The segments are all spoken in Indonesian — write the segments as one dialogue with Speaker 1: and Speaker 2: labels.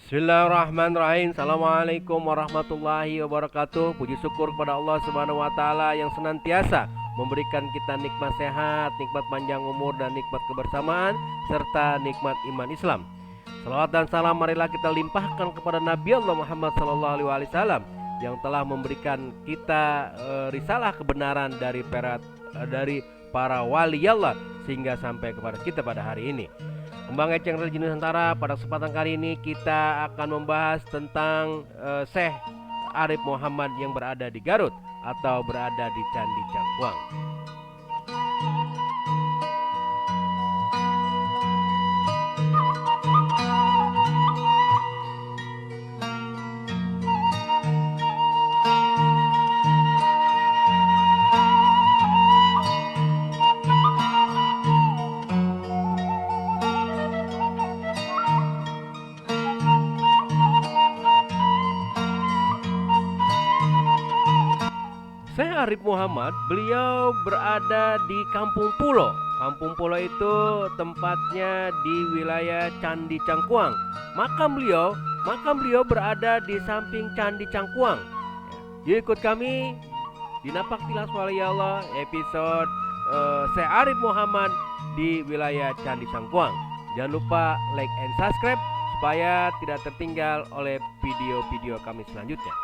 Speaker 1: Bismillahirrahmanirrahim. Assalamualaikum warahmatullahi wabarakatuh. Puji syukur kepada Allah Subhanahu wa taala yang senantiasa memberikan kita nikmat sehat, nikmat panjang umur dan nikmat kebersamaan serta nikmat iman Islam. Salawat dan salam marilah kita limpahkan kepada Nabi Allah Muhammad sallallahu alaihi wasallam yang telah memberikan kita risalah kebenaran dari para wali Allah sehingga sampai kepada kita pada hari ini. Kembang Eceng Religi Nusantara, pada kesempatan kali ini kita akan membahas tentang Syekh Arif Muhammad yang berada di Garut atau berada di Candi Cangkuang. Syekh Arif Muhammad, beliau berada di Kampung Pulo. Kampung Pulo itu tempatnya di wilayah Candi Cangkuang. Makam beliau berada di samping Candi Cangkuang. Yuk ikut kami di Napak Tilas Wali Allah episode Syekh Arif Muhammad di wilayah Candi Cangkuang. Jangan lupa like and subscribe supaya tidak tertinggal oleh video-video kami selanjutnya.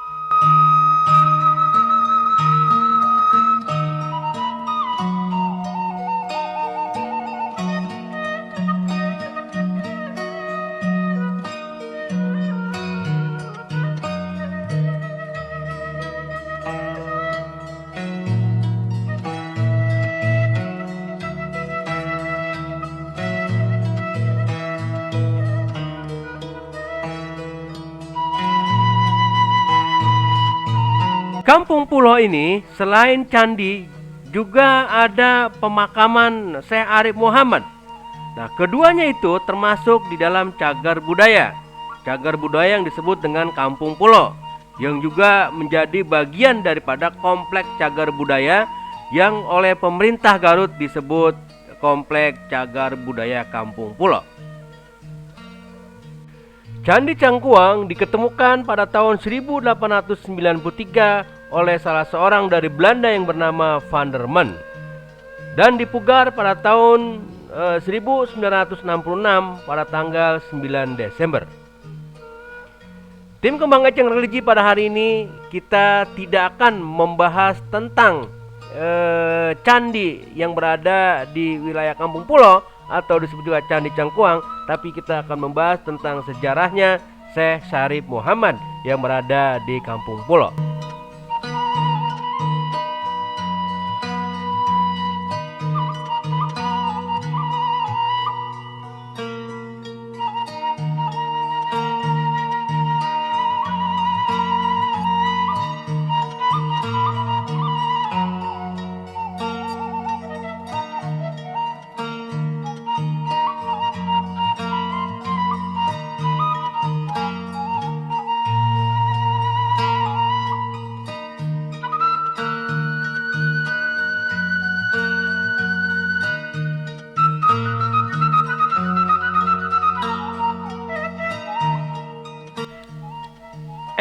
Speaker 1: Kampung Pulo ini selain candi juga ada pemakaman Syekh Arif Muhammad. Nah, keduanya itu termasuk di dalam cagar budaya. Cagar budaya yang disebut dengan Kampung Pulo, yang juga menjadi bagian daripada kompleks cagar budaya yang oleh pemerintah Garut disebut Kompleks Cagar Budaya Kampung Pulo. Candi Cangkuang diketemukan pada tahun 1893 oleh salah seorang dari Belanda yang bernama Van der Man dan dipugar pada tahun 1966 pada tanggal 9 Desember. Tim Kembang Eceng Religi pada hari ini kita tidak akan membahas tentang candi yang berada di wilayah Kampung Pulo atau disebut juga Candi Cangkuang, tapi kita akan membahas tentang sejarahnya Syekh Arif Muhammad yang berada di Kampung Pulo.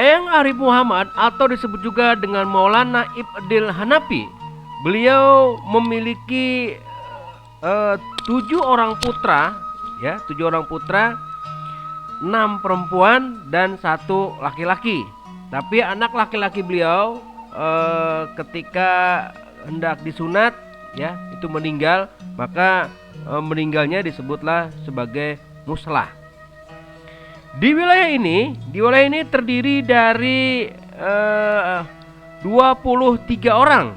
Speaker 1: Eyang Arif Muhammad atau disebut juga dengan Maulana Ibdil Hanafi, beliau memiliki 7 orang putra, 7 orang putra, 6 perempuan dan 1 laki-laki. Tapi anak laki-laki beliau ketika hendak disunat, itu meninggal, maka meninggalnya disebutlah sebagai muslah. Di wilayah ini terdiri dari 23 orang,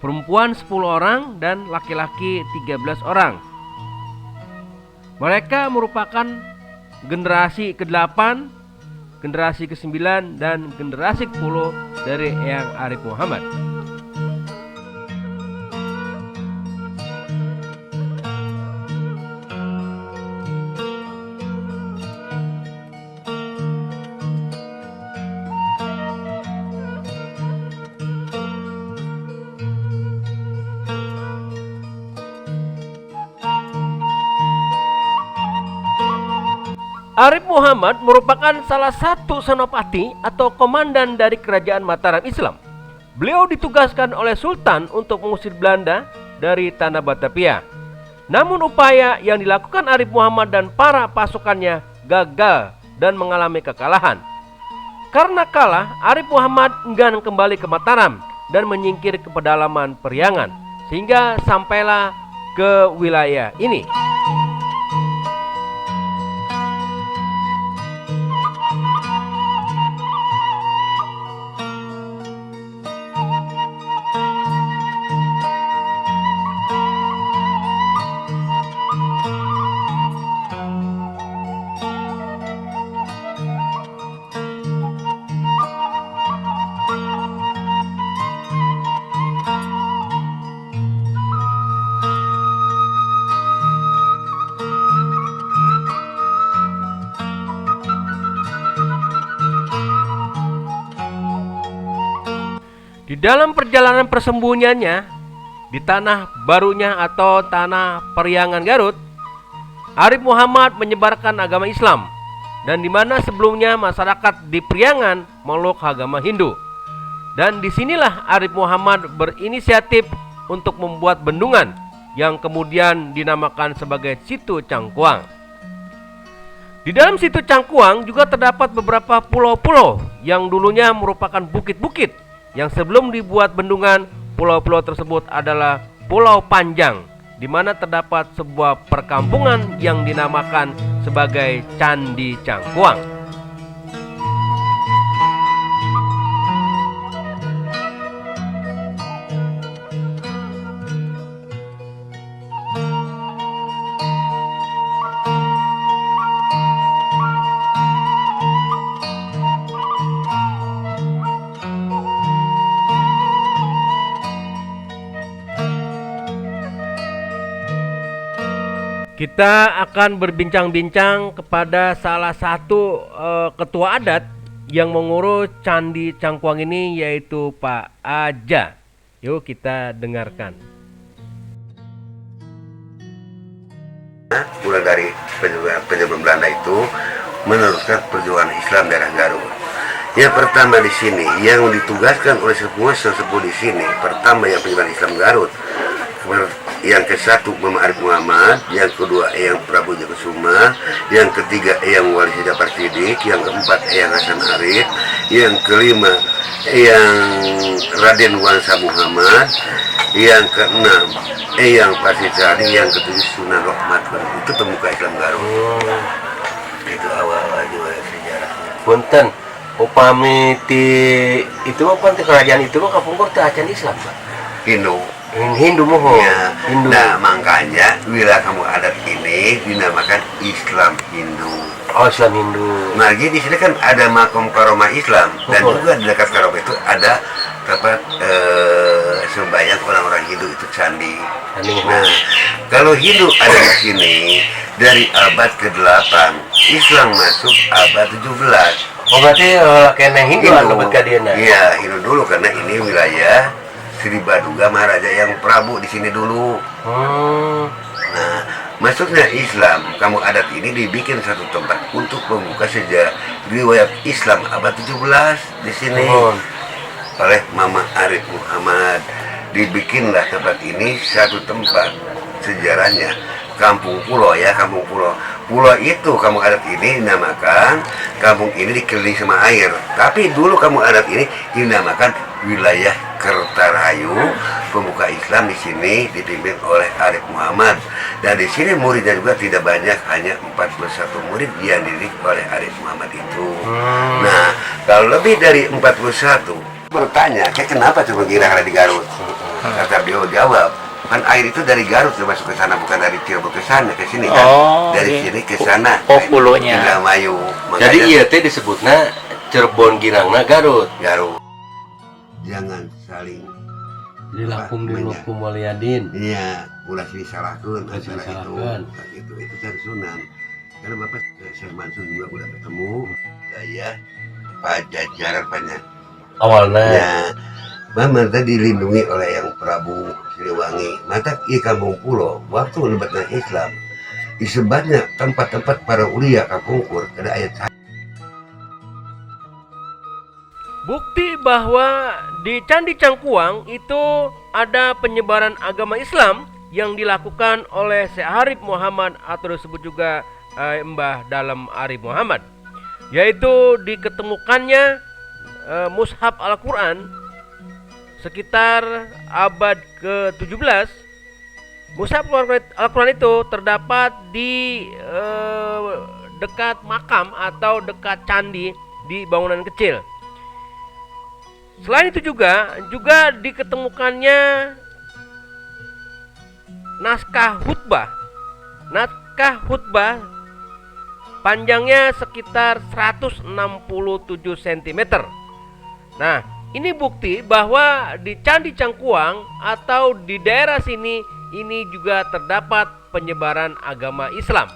Speaker 1: perempuan 10 orang dan laki-laki 13 orang. Mereka merupakan generasi ke-8, generasi ke-9 dan generasi ke-10 dari Eyang Arif Muhammad. Arif Muhammad merupakan salah satu senopati atau komandan dari kerajaan Mataram Islam. Beliau ditugaskan oleh Sultan untuk mengusir Belanda dari tanah Batavia. Namun upaya yang dilakukan Arif Muhammad dan para pasukannya gagal dan mengalami kekalahan. Karena kalah, Arif Muhammad enggan kembali ke Mataram dan menyingkir ke pedalaman Periangan, sehingga sampailah ke wilayah ini. Di dalam perjalanan persembunyiannya di tanah barunya atau tanah Periangan Garut, Arif Muhammad menyebarkan agama Islam, dan di mana sebelumnya masyarakat di Periangan memeluk agama Hindu. Dan disinilah Arif Muhammad berinisiatif untuk membuat bendungan yang kemudian dinamakan sebagai Situ Cangkuang. Di dalam Situ Cangkuang juga terdapat beberapa pulau-pulau yang dulunya merupakan bukit-bukit, yang sebelum dibuat bendungan. Pulau-pulau tersebut adalah Pulau Panjang, di mana terdapat sebuah perkampungan yang dinamakan sebagai Candi Cangkuang. Kita akan berbincang-bincang kepada salah satu ketua adat yang mengurus Candi Cangkuang ini, yaitu Pak Aja. Yuk kita dengarkan.
Speaker 2: Mulai dari penjajah Belanda itu meneruskan perjuangan Islam daerah Garut. Yang pertama di sini yang ditugaskan oleh semua sesepuh di sini, pertama yang penyebaran Islam Garut. Yang ke satu Arif Muhammad, yang kedua Eyang Prabu Jagasuma, yang ketiga Eyang Wali Jafar Siddiq, yang keempat Eyang Hasan Arif, yang kelima Eyang Raden Wangsa Muhammad, yang keenam Eyang Pasir Sari, yang ketujuh Sunan Rahmat. Itu pemuka Islam Garut. Itu awal-awal juga sejarahnya.
Speaker 1: Punten, upami ti itu apa kerajaan itu kapungkur teh acan Islam, Pak? Hindu mohon.
Speaker 2: Ya.
Speaker 1: Hindu.
Speaker 2: Nah, makanya wilayah kamu adat ini dinamakan Islam Hindu.
Speaker 1: Oh, Islam Hindu.
Speaker 2: Nah, jadi di sini kan ada makom karomah Islam, dan juga di dekat karomah itu ada tempat sembahyang orang-orang Hindu, itu candi. Nah, kalau Hindu ada di sini dari abad ke-8, Islam masuk abad 17.
Speaker 1: Oh, berarti kena Hindu lebet ka dieuna.
Speaker 2: Iya, Hindu dulu karena ini wilayah Sri Baduga Maharaja yang Prabu di sini dulu. Nah, masuknya Islam kamu adat ini dibikin satu tempat untuk membuka sejarah riwayat Islam abad 17 di sini oleh Mama Arif Muhammad. Dibikinlah tempat ini satu tempat sejarahnya Kampung Pulau, ya, Kampung Pulau. Pulau itu kampung adat ini dinamakan kampung ini dikelilingi sama air. Tapi dulu kampung adat ini dinamakan wilayah Kertarayu. Pemuka Islam di sini dipimpin oleh Arif Muhammad. Dan di sini muridnya juga tidak banyak, hanya 41 murid yang dididik oleh Arif Muhammad itu. Nah, kalau lebih dari 41 bertanya, kenapa cuma kira ada di Garut? Kata beliau jawab, kan air itu dari Garut masuk ke sana, bukan dari Cirebon ke sana, ke sini kan. Dari sini ke sana.
Speaker 3: Hulunya.
Speaker 2: Indramayu.
Speaker 1: Jadi iya teh disebutnya Cirebon Girangna Garut.
Speaker 2: Jangan saling
Speaker 1: Dilakum Waliadin.
Speaker 2: iya, ulah disalahkan antara itu kan Sunan. Karena Bapak Syekh Mansur juga udah ketemu saya Pajajaran banyak
Speaker 1: Awalnya
Speaker 2: ya, Mama tadi dilindungi oleh yang Prabu Siliwangi. Mata i Kampung Pulau waktu lebatnya Islam disebutnya tempat-tempat para ulia kapungkur ada ayat.
Speaker 1: Bukti bahwa di Candi Cangkuang itu ada penyebaran agama Islam yang dilakukan oleh Syekh Arif Muhammad atau disebut juga Mbah Dalem Arif Muhammad, yaitu diketemukannya mushaf Al-Quran sekitar abad ke-17. Mushaf Al-Quran itu terdapat di dekat makam atau dekat candi di bangunan kecil. Selain itu juga diketemukannya naskah khutbah. Naskah khutbah panjangnya sekitar 167 cm. Nah, ini bukti bahwa di Candi Cangkuang atau di daerah sini ini juga terdapat penyebaran agama Islam.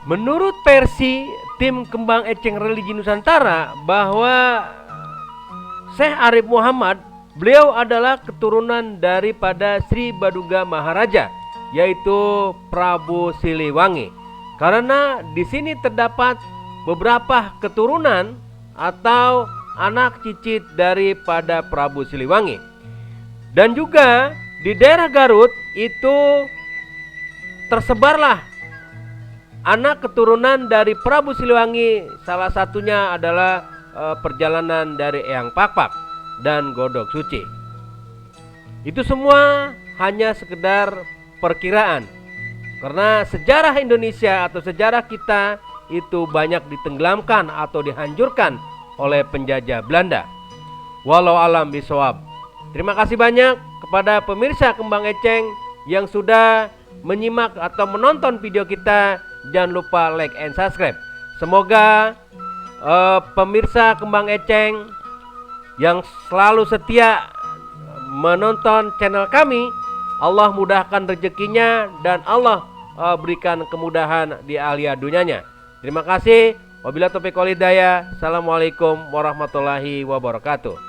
Speaker 1: Menurut versi tim Kembang Eceng Religi Nusantara bahwa Syekh Arif Muhammad, beliau adalah keturunan daripada Sri Baduga Maharaja, yaitu Prabu Siliwangi. Karena di sini terdapat beberapa keturunan atau anak cicit daripada Prabu Siliwangi. Dan juga di daerah Garut itu tersebarlah anak keturunan dari Prabu Siliwangi. Salah satunya adalah perjalanan dari Eyang Pakpak dan Godok Suci. Itu semua hanya sekedar perkiraan, karena sejarah Indonesia atau sejarah kita itu banyak ditenggelamkan atau dihancurkan oleh penjajah Belanda. Walau alam bisawab. Terima kasih banyak kepada pemirsa Kembang Eceng yang sudah menyimak atau menonton video kita. Jangan lupa like and subscribe. Semoga pemirsa Kembang Eceng yang selalu setia menonton channel kami, Allah mudahkan rezekinya dan Allah berikan kemudahan di alia dunianya. Terima kasih. Wabillahi taufiq wal hidayah. Assalamualaikum warahmatullahi wabarakatuh.